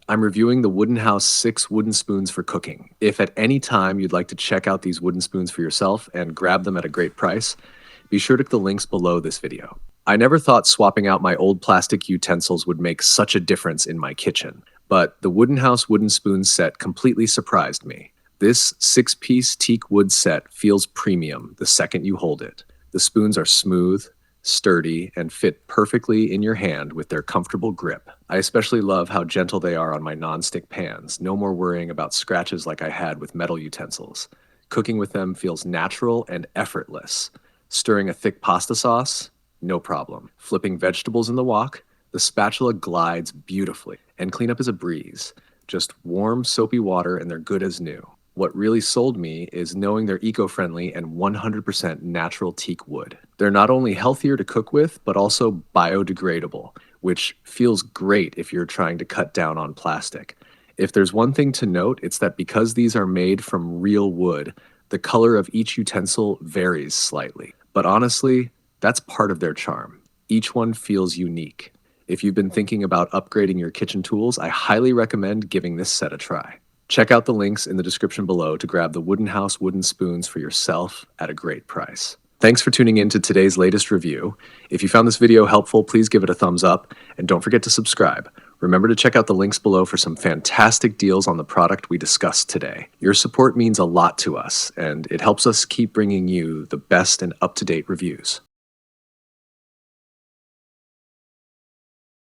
I'm reviewing the Woodenhouse 6 wooden spoons for cooking. If at any time you'd like to check out these wooden spoons for yourself and grab them at a great price, be sure to click the links below this video. I never thought swapping out my old plastic utensils would make such a difference in my kitchen, but the Woodenhouse wooden spoon set completely surprised me. This 6-piece teak wood set feels premium the second you hold it. The spoons are smooth, sturdy, and fit perfectly in your hand with their comfortable grip. I especially love how gentle they are on my nonstick pans, no more worrying about scratches like I had with metal utensils. Cooking with them feels natural and effortless. Stirring a thick pasta sauce? No problem. Flipping vegetables in the wok? The spatula glides beautifully. And cleanup is a breeze. Just warm, soapy water and they're good as new. What really sold me is knowing they're eco-friendly and 100% natural teak wood. They're not only healthier to cook with, but also biodegradable, which feels great if you're trying to cut down on plastic. If there's one thing to note, it's that because these are made from real wood, the color of each utensil varies slightly. But honestly, that's part of their charm. Each one feels unique. If you've been thinking about upgrading your kitchen tools, I highly recommend giving this set a try. Check out the links in the description below to grab the Woodenhouse wooden spoons for yourself at a great price. Thanks for tuning in to today's latest review. If you found this video helpful, please give it a thumbs up and don't forget to subscribe. Remember to check out the links below for some fantastic deals on the product we discussed today. Your support means a lot to us, and it helps us keep bringing you the best and up-to-date reviews.